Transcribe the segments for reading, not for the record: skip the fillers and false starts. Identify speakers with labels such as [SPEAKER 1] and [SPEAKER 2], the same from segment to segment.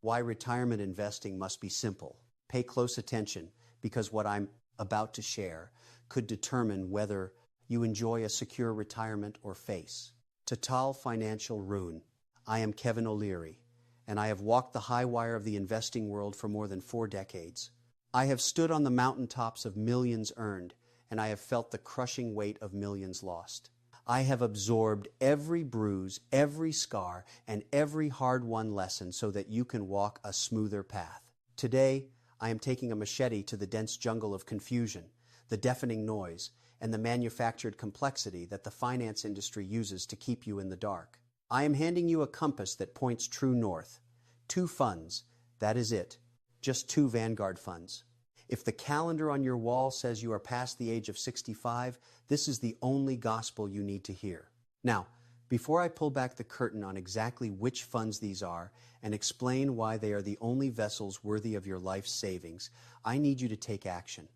[SPEAKER 1] Why retirement investing must be simple. Pay close attention because what I'm about to share could determine whether you enjoy a secure retirement or face total financial ruin. I am Kevin O'Leary, and I have walked the high wire of the investing world for more than 4 decades. I have stood on the mountaintops of millions earned, and I have felt the crushing weight of millions lost. I have absorbed every bruise, every scar, and every hard-won lesson so that you can walk a smoother path. Today, I am taking a machete to the dense jungle of confusion, the deafening noise, and the manufactured complexity that the finance industry uses to keep you in the dark. I am handing you a compass that points true north. 2 funds, that is it. Just 2 Vanguard funds. If the calendar on your wall says you are past the age of 65, this is the only gospel you need to hear. Now, before I pull back the curtain on exactly which funds these are and explain why they are the only vessels worthy of your life's savings, I need you to take action.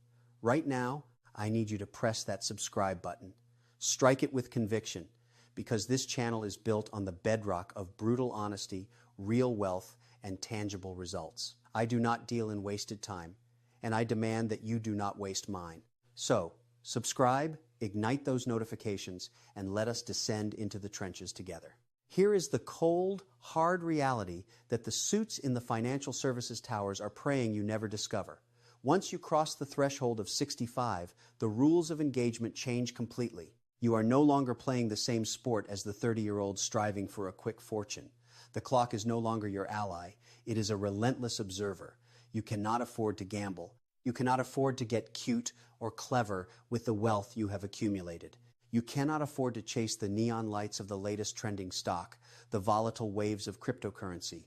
[SPEAKER 1] Right now, I need you to press that subscribe button. Strike it with conviction, because this channel is built on the bedrock of brutal honesty, real wealth, and tangible results. I do not deal in wasted time, and I demand that you do not waste mine. So, subscribe, ignite those notifications, and let us descend into the trenches together. Here is the cold, hard reality that the suits in the financial services towers are praying you never discover. Once you cross the threshold of 65, the rules of engagement change completely. You are no longer playing the same sport as the 30-year-old striving for a quick fortune. The clock is no longer your ally. It is a relentless observer. You cannot afford to gamble. You cannot afford to get cute or clever with the wealth you have accumulated. You cannot afford to chase the neon lights of the latest trending stock, the volatile waves of cryptocurrency,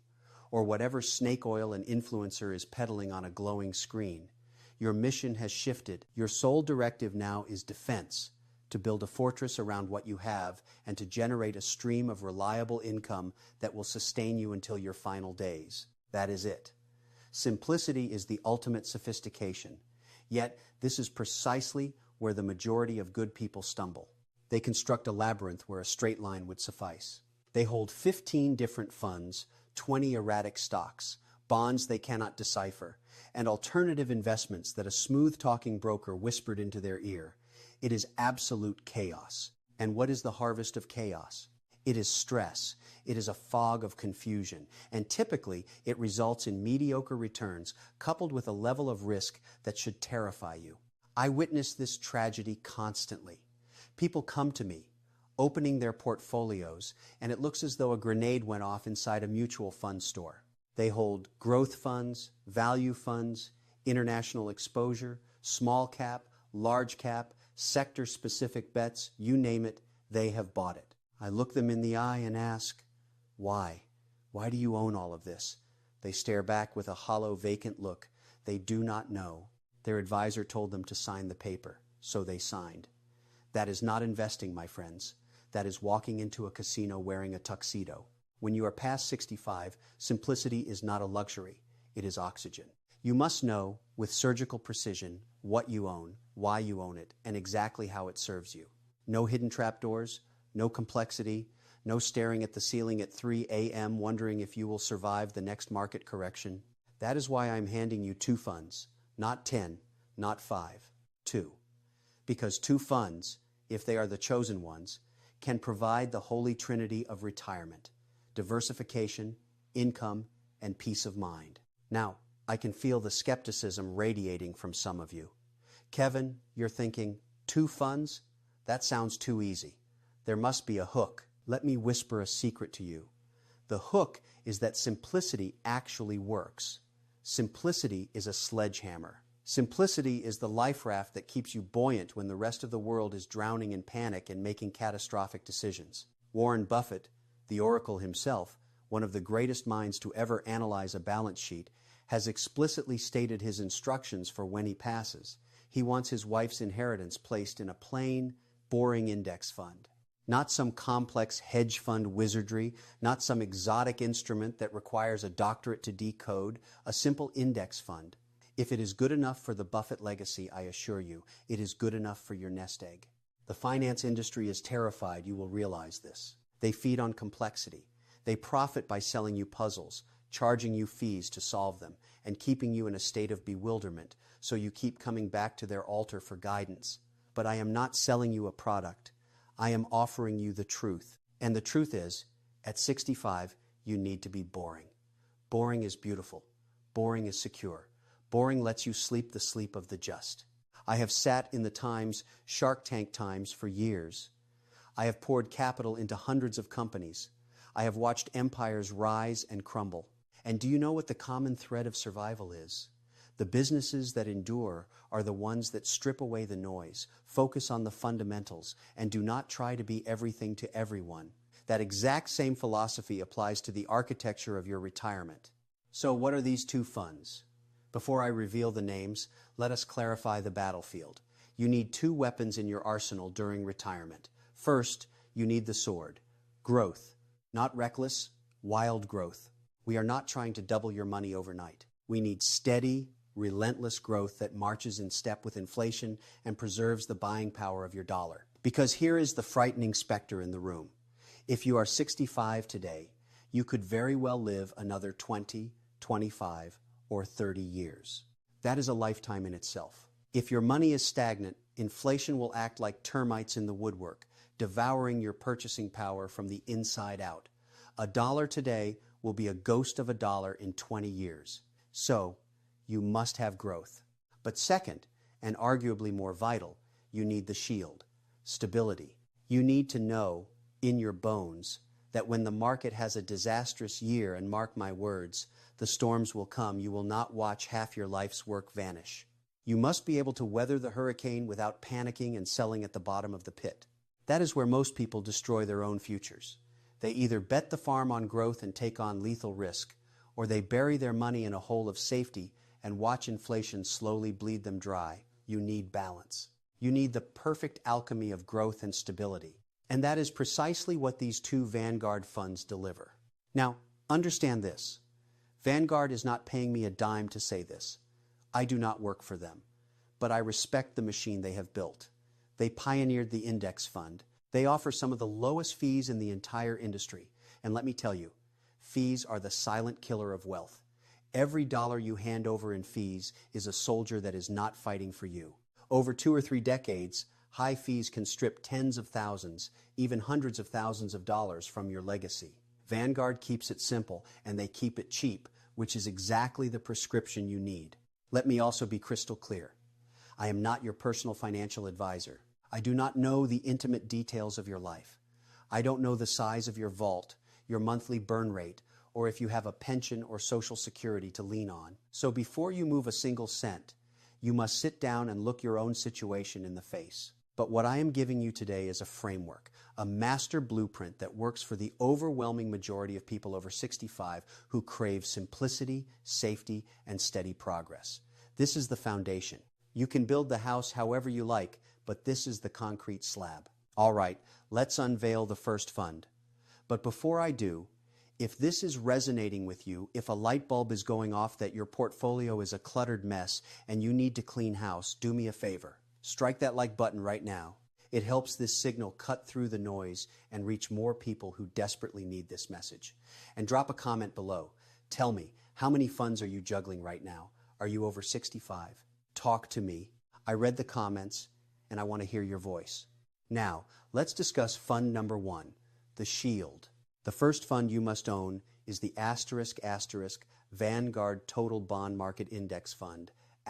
[SPEAKER 1] or whatever snake oil an influencer is peddling on a glowing screen. Your mission has shifted. Your sole directive now is defense, to build a fortress around what you have and to generate a stream of reliable income that will sustain you until your final days. That is it. Simplicity is the ultimate sophistication. Yet, this is precisely where the majority of good people stumble. They construct a labyrinth where a straight line would suffice. They hold 15 different funds, 20 erratic stocks, bonds they cannot decipher, and alternative investments that a smooth-talking broker whispered into their ear. It is absolute chaos. And what is the harvest of chaos? It is stress. It is a fog of confusion. And typically, it results in mediocre returns coupled with a level of risk that should terrify you. I witness this tragedy constantly. People come to me, opening their portfolios, and it looks as though a grenade went off inside a mutual fund store. They hold growth funds, value funds, international exposure, small cap, large cap, sector-specific bets, you name it, they have bought it. I look them in the eye and ask, why? Why do you own all of this? They stare back with a hollow, vacant look. They do not know. Their advisor told them to sign the paper, so they signed. That is not investing, my friends. That is walking into a casino wearing a tuxedo. When you are past 65, simplicity is not a luxury. It is oxygen. You must know, with surgical precision, what you own, why you own it, and exactly how it serves you. No hidden trapdoors, no complexity, no staring at the ceiling at 3 a.m. wondering if you will survive the next market correction. That is why I'm handing you 2 funds, not 10, not 5, 2. Because 2 funds, if they are the chosen ones, can provide the holy trinity of retirement: diversification, income, and peace of mind. Now, I can feel the skepticism radiating from some of you. Kevin, you're thinking, 2 funds? That sounds too easy. There must be a hook. Let me whisper a secret to you. The hook is that simplicity actually works. Simplicity is a sledgehammer. Simplicity is the life raft that keeps you buoyant when the rest of the world is drowning in panic and making catastrophic decisions. Warren Buffett, the oracle himself, one of the greatest minds to ever analyze a balance sheet, has explicitly stated his instructions for when he passes. He wants his wife's inheritance placed in a plain, boring index fund. Not some complex hedge fund wizardry, not some exotic instrument that requires a doctorate to decode, a simple index fund. If it is good enough for the Buffett legacy, I assure you, it is good enough for your nest egg. The finance industry is terrified you will realize this. They feed on complexity. They profit by selling you puzzles, charging you fees to solve them, and keeping you in a state of bewilderment so you keep coming back to their altar for guidance. But I am not selling you a product. I am offering you the truth. And the truth is, at 65, you need to be boring. Boring is beautiful. Boring is secure. Boring lets you sleep the sleep of the just. I have sat in the Times, Shark Tank times for years. I have poured capital into hundreds of companies. I have watched empires rise and crumble. And do you know what the common thread of survival is? The businesses that endure are the ones that strip away the noise, focus on the fundamentals, and do not try to be everything to everyone. That exact same philosophy applies to the architecture of your retirement. So what are these two funds? Before I reveal the names, let us clarify the battlefield. You need two weapons in your arsenal during retirement. First, you need the sword. Growth. Not reckless, wild growth. We are not trying to double your money overnight. We need steady, relentless growth that marches in step with inflation and preserves the buying power of your dollar. Because here is the frightening specter in the room. If you are 65 today, you could very well live another 20, 25, or 30 years. That is a lifetime in itself. If your money is stagnant, inflation will act like termites in the woodwork, devouring your purchasing power from the inside out. A dollar today will be a ghost of a dollar in 20 years. So, you must have growth. But second, and arguably more vital, you need the shield, stability. You need to know, in your bones, that when the market has a disastrous year, and mark my words, the storms will come, you will not watch half your life's work vanish. You must be able to weather the hurricane without panicking and selling at the bottom of the pit. That is where most people destroy their own futures. They either bet the farm on growth and take on lethal risk, or they bury their money in a hole of safety and watch inflation slowly bleed them dry. You need balance. You need the perfect alchemy of growth and stability. And that is precisely what these two Vanguard funds deliver. Now, understand this. Vanguard is not paying me a dime to say this. I do not work for them, but I respect the machine they have built. They pioneered the index fund. They offer some of the lowest fees in the entire industry. And let me tell you, fees are the silent killer of wealth. Every dollar you hand over in fees is a soldier that is not fighting for you. Over 2 or 3 decades, high fees can strip tens of thousands, even hundreds of thousands of dollars from your legacy. Vanguard keeps it simple, and they keep it cheap, which is exactly the prescription you need. Let me also be crystal clear. I am not your personal financial advisor. I do not know the intimate details of your life. I don't know the size of your vault, your monthly burn rate, or if you have a pension or Social Security to lean on. So before you move a single cent, you must sit down and look your own situation in the face. But what I am giving you today is a framework, a master blueprint that works for the overwhelming majority of people over 65 who crave simplicity, safety, and steady progress. This is the foundation. You can build the house however you like, but this is the concrete slab. All right, let's unveil the first fund. But before I do, if this is resonating with you, if a light bulb is going off that your portfolio is a cluttered mess and you need to clean house, do me a favor. Strike that like button right now. It helps this signal cut through the noise and reach more people who desperately need this message. And drop a comment below. Tell me, how many funds are you juggling right now? Are you over 65? Talk to me. I read the comments and I want to hear your voice. Now, let's discuss fund number 1, the Shield. The first fund you must own is the ** Vanguard Total Bond Market Index Fund, ***.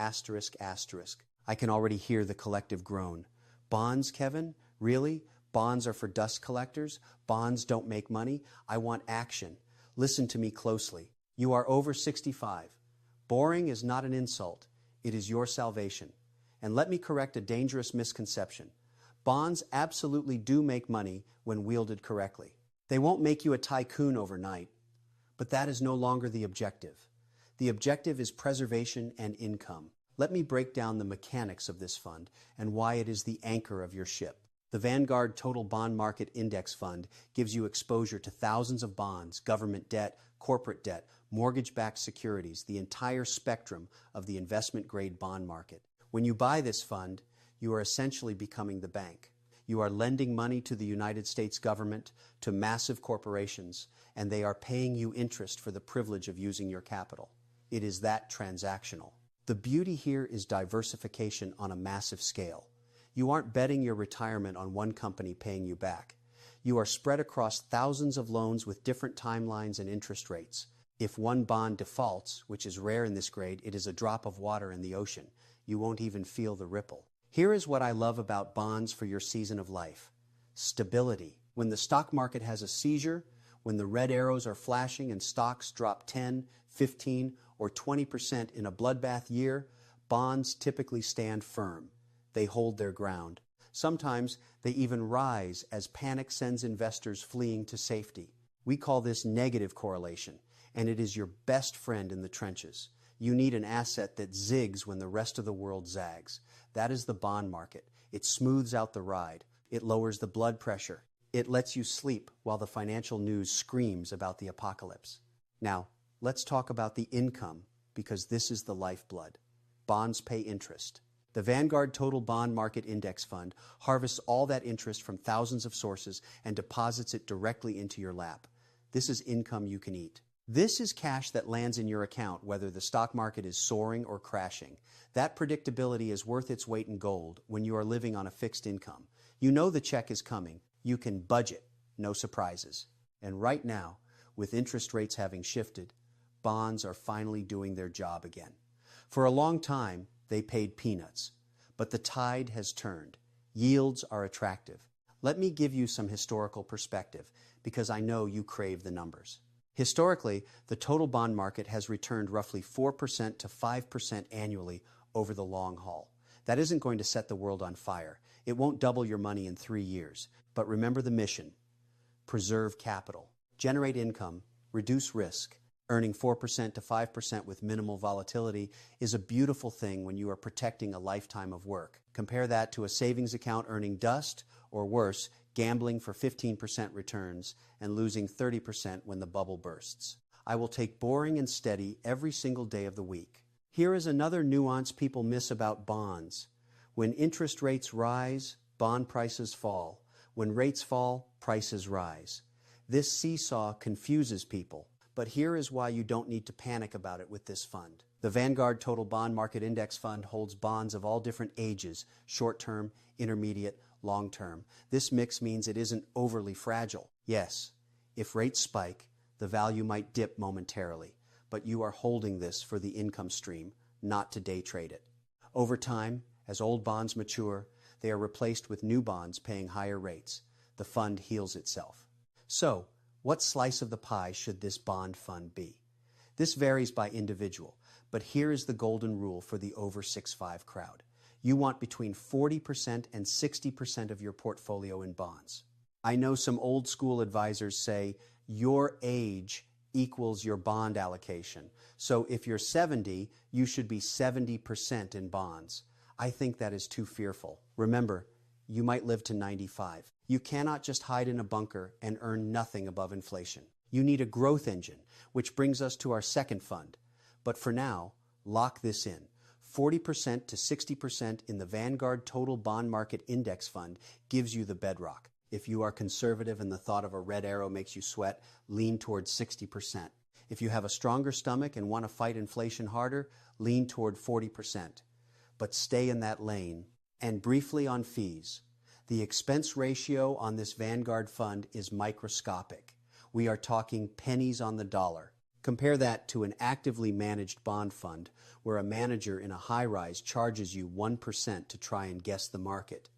[SPEAKER 1] I can already hear the collective groan. Bonds, Kevin? Really? Bonds are for dust collectors? Bonds don't make money? I want action. Listen to me closely. You are over 65. Boring is not an insult. It is your salvation. And let me correct a dangerous misconception. Bonds absolutely do make money when wielded correctly. They won't make you a tycoon overnight, but that is no longer the objective. The objective is preservation and income. Let me break down the mechanics of this fund and why it is the anchor of your ship. The Vanguard Total Bond Market Index Fund gives you exposure to thousands of bonds, government debt, corporate debt, mortgage-backed securities, the entire spectrum of the investment-grade bond market. When you buy this fund, you are essentially becoming the bank. You are lending money to the United States government, to massive corporations, and they are paying you interest for the privilege of using your capital. It is that transactional. The beauty here is diversification on a massive scale. You aren't betting your retirement on one company paying you back. You are spread across thousands of loans with different timelines and interest rates. If one bond defaults, which is rare in this grade, it is a drop of water in the ocean. You won't even feel the ripple. Here is what I love about bonds for your season of life. Stability. When the stock market has a seizure, when the red arrows are flashing and stocks drop 10, 15, or 20% in a bloodbath year, bonds typically stand firm. They hold their ground. Sometimes they even rise as panic sends investors fleeing to safety. We call this negative correlation, and it is your best friend in the trenches. You need an asset that zigs when the rest of the world zags. That is the bond market. It smooths out the ride. It lowers the blood pressure. It lets you sleep while the financial news screams about the apocalypse. Now, let's talk about the income, because this is the lifeblood. Bonds pay interest. The Vanguard Total Bond Market Index Fund harvests all that interest from thousands of sources and deposits it directly into your lap. This is income you can eat. This is cash that lands in your account whether the stock market is soaring or crashing. That predictability is worth its weight in gold when you are living on a fixed income. You know the check is coming. You can budget. No surprises. And right now, with interest rates having shifted, bonds are finally doing their job again. For a long time, they paid peanuts, but the tide has turned. Yields are attractive. Let me give you some historical perspective, because I know you crave the numbers. Historically, the total bond market has returned roughly 4% to 5% annually over the long haul. That isn't going to set the world on fire. It won't double your money in 3 years. But remember the mission. Preserve capital. Generate income. Reduce risk. Earning 4% to 5% with minimal volatility is a beautiful thing when you are protecting a lifetime of work. Compare that to a savings account earning dust, or worse, gambling for 15% returns and losing 30% when the bubble bursts. I will take boring and steady every single day of the week. Here is another nuance people miss about bonds. When interest rates rise, bond prices fall. When rates fall, prices rise. This seesaw confuses people. But here is why you don't need to panic about it with this fund. The Vanguard Total Bond Market Index Fund holds bonds of all different ages, short-term, intermediate, long-term. This mix means it isn't overly fragile. Yes, if rates spike, the value might dip momentarily, but you are holding this for the income stream, not to day trade it. Over time, as old bonds mature, they are replaced with new bonds paying higher rates. The fund heals itself. So, what slice of the pie should this bond fund be? This varies by individual, but here is the golden rule for the over 6'5" crowd. You want between 40% and 60% of your portfolio in bonds. I know some old school advisors say your age equals your bond allocation. So if you're 70, you should be 70% in bonds. I think that is too fearful. Remember, you might live to 95. You cannot just hide in a bunker and earn nothing above inflation. You need a growth engine, which brings us to our second fund. But for now, lock this in. 40% to 60% in the Vanguard Total Bond Market Index Fund gives you the bedrock. If you are conservative and the thought of a red arrow makes you sweat, lean towards 60%. If you have a stronger stomach and want to fight inflation harder, lean toward 40%. But stay in that lane. And briefly on fees. The expense ratio on this Vanguard fund is microscopic. We are talking pennies on the dollar. Compare that to an actively managed bond fund where a manager in a high-rise charges you 1% to try and guess the market.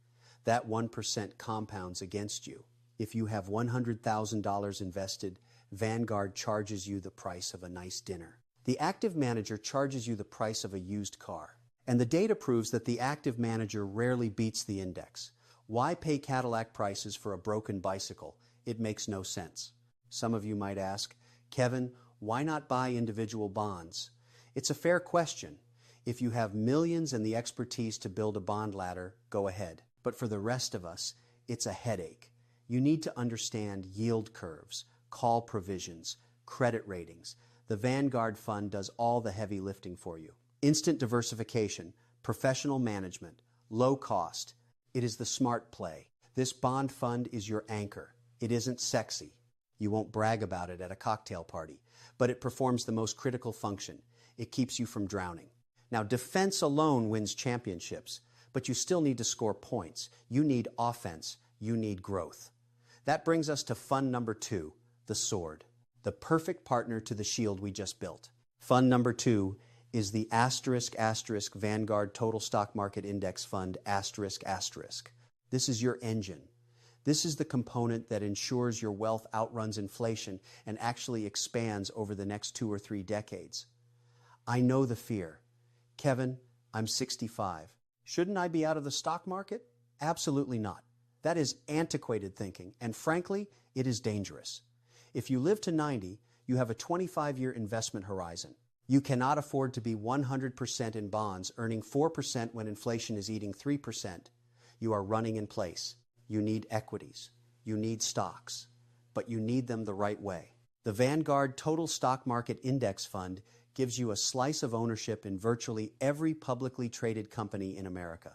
[SPEAKER 1] That 1% compounds against you. If you have $100,000 invested, Vanguard charges you the price of a nice dinner. The active manager charges you the price of a used car. And the data proves that the active manager rarely beats the index. Why pay Cadillac prices for a broken bicycle? It makes no sense. Some of you might ask, Kevin, why not buy individual bonds? It's a fair question. If you have millions and the expertise to build a bond ladder, go ahead. But for the rest of us, it's a headache. You need to understand yield curves, call provisions, credit ratings. The Vanguard Fund does all the heavy lifting for you. Instant diversification, professional management, low cost. It is the smart play. This bond fund is your anchor. It isn't sexy. You won't brag about it at a cocktail party, but it performs the most critical function. It keeps you from drowning. Now, defense alone wins championships, but you still need to score points. You need offense. You need growth. That brings us to fund number 2, the sword, the perfect partner to the shield we just built. Fund number 2 is the ** Vanguard Total Stock Market Index Fund ***. This is your engine. This is the component that ensures your wealth outruns inflation and actually expands over the next 2 or 3 decades. I know the fear. Kevin, I'm 65. Shouldn't I be out of the stock market? Absolutely not. That is antiquated thinking, and frankly, it is dangerous. If you live to 90, you have a 25-year investment horizon. You cannot afford to be 100% in bonds, earning 4% when inflation is eating 3%. You are running in place. You need equities. You need stocks. But you need them the right way. The Vanguard Total Stock Market Index Fund gives you a slice of ownership in virtually every publicly traded company in America.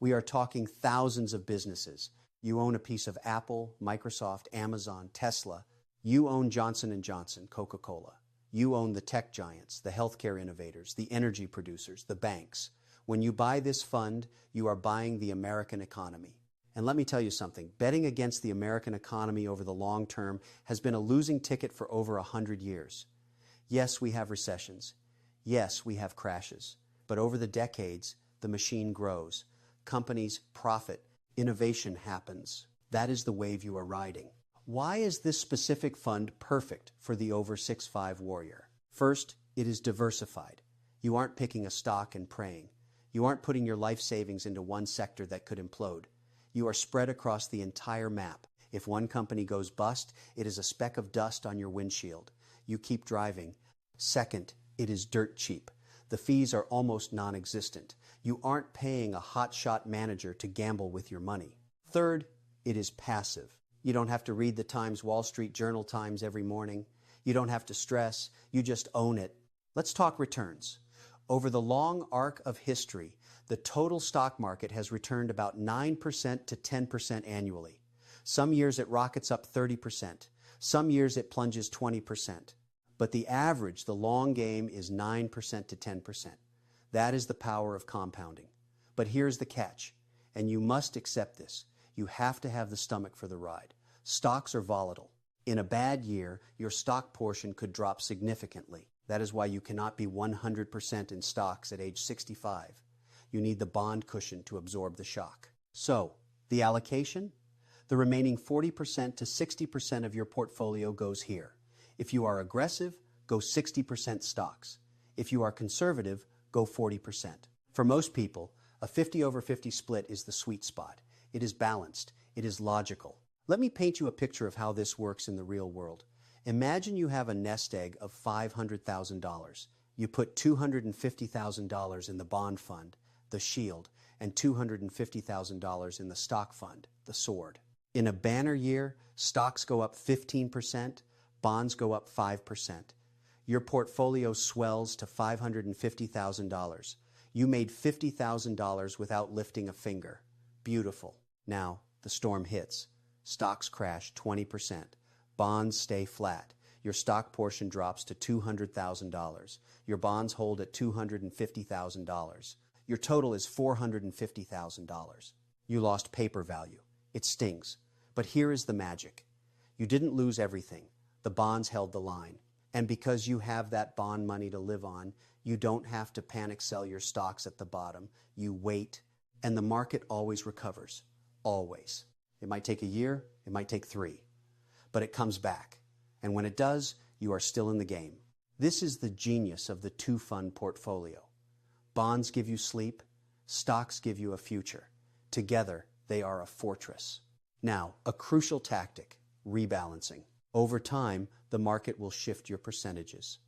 [SPEAKER 1] We are talking thousands of businesses. You own a piece of Apple, Microsoft, Amazon, Tesla. You own Johnson & Johnson, Coca-Cola. You own the tech giants, the healthcare innovators, the energy producers, the banks. When you buy this fund, you are buying the American economy. And let me tell you something, betting against the American economy over the long term has been a losing ticket for over 100 years. Yes, we have recessions. Yes, we have crashes. But over the decades, the machine grows. Companies profit. Innovation happens. That is the wave you are riding. Why is this specific fund perfect for the over 6'5" warrior? First, it is diversified. You aren't picking a stock and praying. You aren't putting your life savings into one sector that could implode. You are spread across the entire map. If one company goes bust, it is a speck of dust on your windshield. You keep driving. Second, it is dirt cheap. The fees are almost non-existent. You aren't paying a hotshot manager to gamble with your money. Third, it is passive. You don't have to read the Times Wall Street Journal Times every morning. You don't have to stress. You just own it. Let's talk returns. Over the long arc of history, the total stock market has returned about 9% to 10% annually. Some years it rockets up 30%. Some years it plunges 20%. But the average, the long game, is 9% to 10%. That is the power of compounding. But here's the catch, and you must accept this. You have to have the stomach for the ride. Stocks are volatile. In a bad year, your stock portion could drop significantly. That is why you cannot be 100% in stocks at age 65. You need the bond cushion to absorb the shock. So, the allocation? The remaining 40% to 60% of your portfolio goes here. If you are aggressive, go 60% stocks. If you are conservative, go 40%. For most people, a 50/50 split is the sweet spot. It is balanced. It is logical. Let me paint you a picture of how this works in the real world. Imagine you have a nest egg of $500,000. You put $250,000 in the bond fund, the shield, and $250,000 in the stock fund, the sword. In a banner year, stocks go up 15%, bonds go up 5%. Your portfolio swells to $550,000. You made $50,000 without lifting a finger. Beautiful. Now, the storm hits. Stocks crash 20%. Bonds stay flat. Your stock portion drops to $200,000. Your bonds hold at $250,000. Your total is $450,000. You lost paper value. It stings. But here is the magic. You didn't lose everything. The bonds held the line. And because you have that bond money to live on, you don't have to panic sell your stocks at the bottom. You wait, and the market always recovers. Always. It might take a year, it might take 3. But it comes back. And when it does, you are still in the game. This is the genius of the two-fund portfolio. Bonds give you sleep, stocks give you a future. Together, they are a fortress. Now, a crucial tactic, rebalancing. Over time, the market will shift your percentages.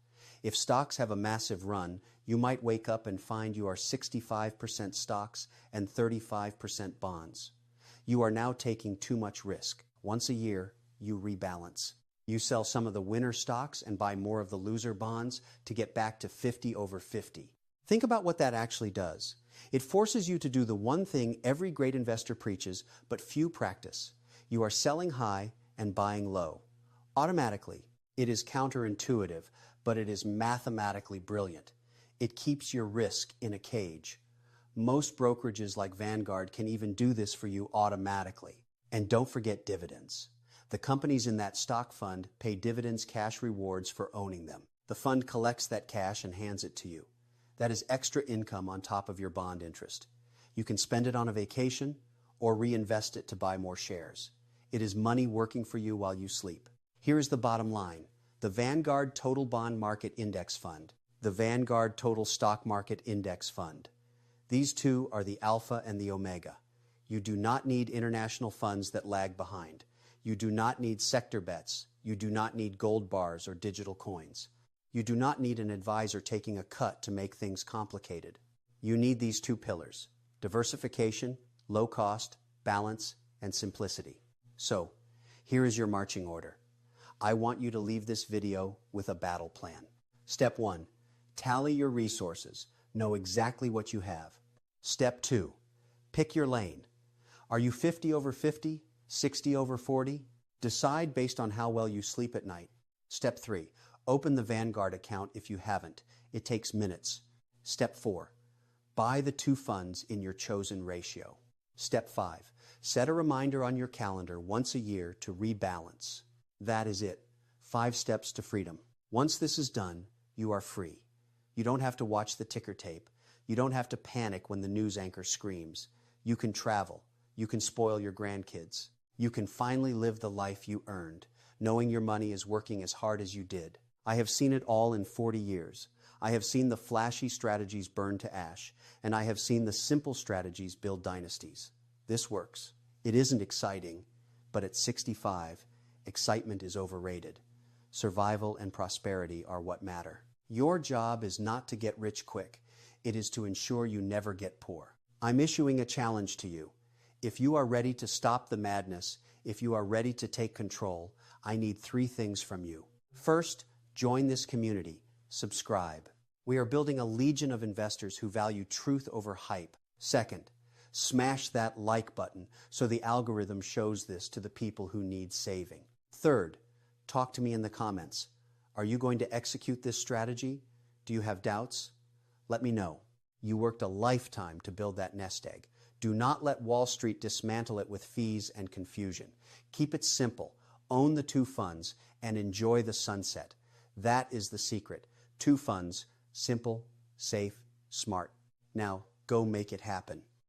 [SPEAKER 1] If stocks have a massive run, you might wake up and find you are 65% stocks and 35% bonds. You are now taking too much risk. Once a year, you rebalance. You sell some of the winner stocks and buy more of the loser bonds to get back to 50/50. Think about what that actually does. It forces you to do the one thing every great investor preaches, but few practice. You are selling high and buying low. Automatically, it is counterintuitive, but it is mathematically brilliant. It keeps your risk in a cage. Most brokerages like Vanguard can even do this for you automatically. And don't forget dividends. The companies in that stock fund pay dividends cash rewards for owning them. The fund collects that cash and hands it to you. That is extra income on top of your bond interest. You can spend it on a vacation or reinvest it to buy more shares. It is money working for you while you sleep. Here is the bottom line. The Vanguard Total Bond Market Index Fund, the Vanguard Total Stock Market Index Fund. These two are the alpha and the omega. You do not need international funds that lag behind. You do not need sector bets. You do not need gold bars or digital coins. You do not need an advisor taking a cut to make things complicated. You need these two pillars: diversification, low cost, balance, and simplicity. So, here is your marching order. I want you to leave this video with a battle plan. Step 1. Tally your resources. Know exactly what you have. Step 2. Pick your lane. Are you 50 over 50? 60 over 40? Decide based on how well you sleep at night. Step 3. Open the Vanguard account if you haven't. It takes minutes. Step 4. Buy the two funds in your chosen ratio. Step 5. Set a reminder on your calendar once a year to rebalance. That is it. 5 steps to freedom. Once this is done, you are free. You don't have to watch the ticker tape. You don't have to panic when the news anchor screams. You can travel. You can spoil your grandkids. You can finally live the life you earned, knowing your money is working as hard as you did. I have seen it all in 40 years. I have seen the flashy strategies burn to ash, and I have seen the simple strategies build dynasties. This works. It isn't exciting, but at 65, excitement is overrated. Survival and prosperity are what matter. Your job is not to get rich quick. It is to ensure you never get poor. I'm issuing a challenge to you. If you are ready to stop the madness, if you are ready to take control, I need 3 things from you. First, join this community. Subscribe. We are building a legion of investors who value truth over hype. Second, smash that like button so the algorithm shows this to the people who need saving. Third, talk to me in the comments. Are you going to execute this strategy? Do you have doubts? Let me know. You worked a lifetime to build that nest egg. Do not let Wall Street dismantle it with fees and confusion. Keep it simple. Own the 2 funds and enjoy the sunset. That is the secret. 2 funds, simple, safe, smart. Now, go make it happen.